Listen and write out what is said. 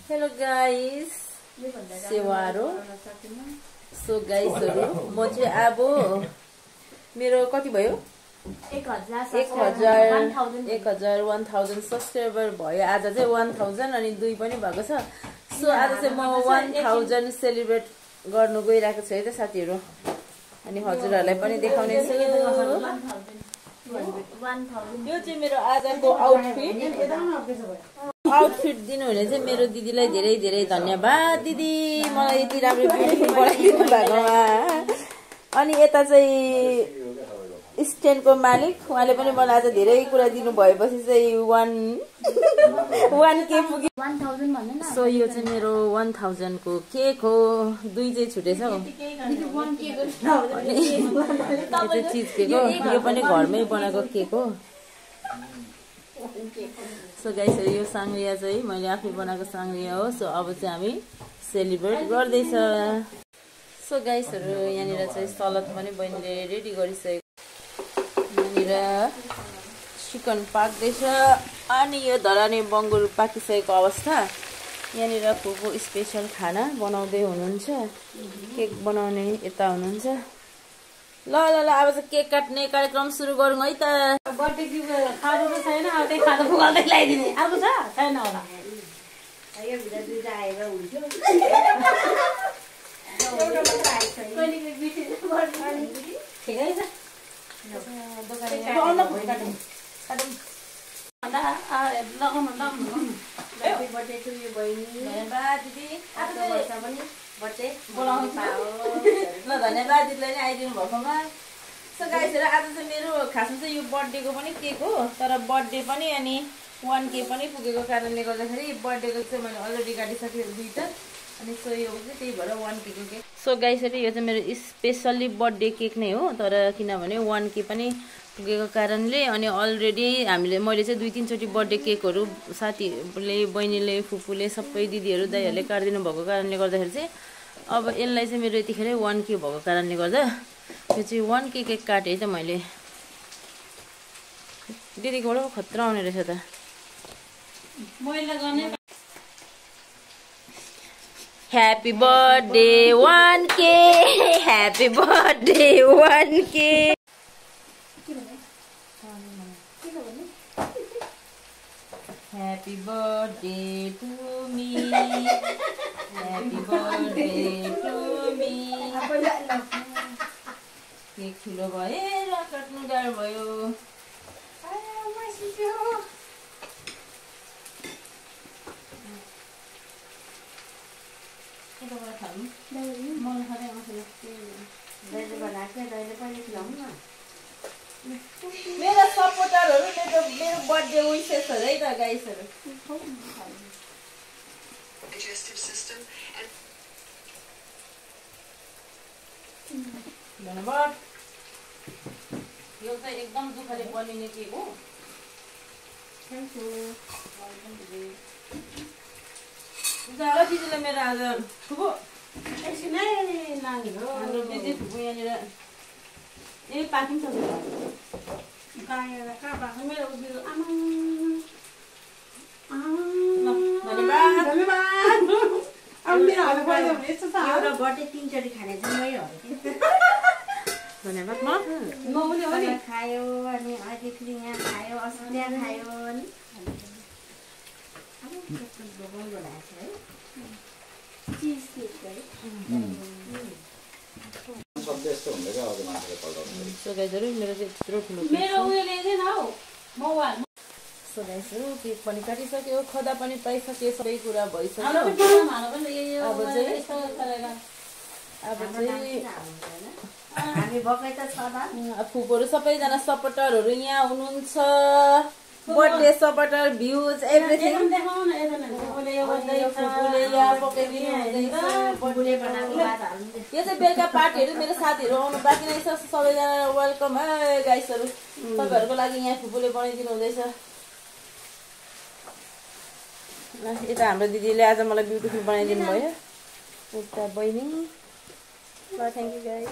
Hello guys, सेवारो। So गाइसहरु, म चाहिँ अब मेरो कति भयो 1000 सब्स्क्राइबर भयो। आज चाहिँ 1000 अनि 2 पनि भएको छ। सो आज चाहिँ म 1000 सेलिब्रेट गर्नु गइरहेको छु है त साथीहरु। अनि हजुरहरुलाई पनि देखाउने छु। यो चाहिँ मेरो आजको आउटफिट दिनुहुने चाहिँ मेरो दिदीलाई धेरै धेरै धन्यवाद। दिदी मलाई यति राम्रो ब्युटिफुल बनाइदिनु भएकोमा। अनि यता चाहिँ स्ट्यान्डको मालिक, उहाँले पनि मलाई आज धेरै कुरा दिनु भएपछि चाहिँ 1K पुग्यो। 1000 भन्दैन। सो यो चाहिँ मेरो 1000 को केक हो। 2 चाहिँ छुटेछ हौ। यो चीज केक हो। यो पनि घरमै बनाएको केक हो। सो गाइसहरु, यो साङ्ग्रिया चाहिँ मैले आफै बनाएको साङ्ग्रिया हो। सो अब चाहिँ हामी सेलिब्रेट गर्दैछ। सो गाइसहरु, यहाँनिर चाहिँ सलाद पनि बहिनीले रेडी गरिसकेको। यहाँनिर चिकन पाक्दैछ। अनि यो धरानी बङ्गुर पाकिसकेको अवस्था। यहाँनिर फुपू स्पेशल खाना बनाउँदै हुनुहुन्छ। केक बनाउने यता हुनुहुन्छ। ल ल ल, अब चाहिँ केक काट्ने कार्यक्रम सुरु गरौँ है त। बर्थडे गिफ्ट खानु त छैन, अब त्यही खाना फुकाउँदै ल्याइदिने। अर्को छ छैन होला। यो भित्र दुईटा आएर हुन्थ्यो। ठिकै छ। धन्यवाद दिदीलाई नै आइदिनु भएकोमा। सो गाइसहरु, आज चाहिँ मेरो खासमा चाहिँ यो बर्थडेको पनि केक हो। तर बर्थडे पनि अनि 1K पनि पुगेको कारणले गर्दाखेरि बर्थडेको चाहिँ मैले अलरेडी काटिसकेँ 2टा। अनि सो यो चाहिँ त्यही भएर 1K को केक। सो गाइसहरु, यो चाहिँ मेरो स्पेसली बर्थडे केक नै हो। तर किनभने 1K पनि पुगेको कारणले अनि अलरेडी मैले चाहिँ 2-3 चोटि बर्थडे केकहरू साथीहरूले, बहिनीले, फुपूले, सबै दिदीहरू, दाइहरूले काटिदिनु भएको कारणले गर्दाखेरि चाहिँ अब यसलाई चाहिँ मेरो यतिखेर 1K भएको कारणले गर्दा यो चाहिँ 1K केक काटेँ है त मैले। दिदीकोबाट खतरा आउने रहेछ त। Happy birthday 1K, happy birthday 1K। Happy birthday to me. Happy birthday to me. Cake ठुलो भएर काट्नु गाह्रो भयो। मेरो सपोर्टरहरु, मेरो बर्थडे विशेसहरु है त गाइसहरु। धन्यवाद। यो चाहिँ एकदम दुःखले बनिने केक हो। Thank you. दिदीले मेरो आज फुपू एकछिनै नानीहरु, हाम्रो दिदी फुपू यहाँनिर ए पार्किङ छ। गाएर कहाँ पाएको मेरो बिल। धन्यवाद। अब मेरो हात भयो भने यस्तो छ। एउटा बर्थडे 3 चोटि खाने चाहिँ मै हो। धन्यवाद। म पनि हो नि। खायो अनि अहिले फेरि यहाँ खायो, अस्ट्रेलिया खायो अनि अब केक बनाएको छ है। चीज केक है। सो गाइसहरु, मेरो चाहिँ यत्रो ठुलो मेरो उयोले चाहिँ हौ मौवा। सो गाइसहरु, केक पनि काटिसक्यो, खदा पनि पाइसक्यो, सबै कुरा भइसक्यो। अब चाहिँ हामी बकै त छ त। फुपूहरु सबैजना सपोर्टरहरु यहाँ हुनुहुन्छ। Birthday supporter, भ्यूज, everything. यो चाहिँ बेलुका पार्टीहरु, मेरो साथीहरु आउनु बाँकी नै छ। सबैजना वेलकम है गाइसहरु। तपाईहरुको लागि यहाँ फुपूले बनाइदिनु हुँदैछ। यता हाम्रो दिदीले आज मलाई ब्युटिफुल बनाइदिनु भयो। उता बहिनी। Thank you guys.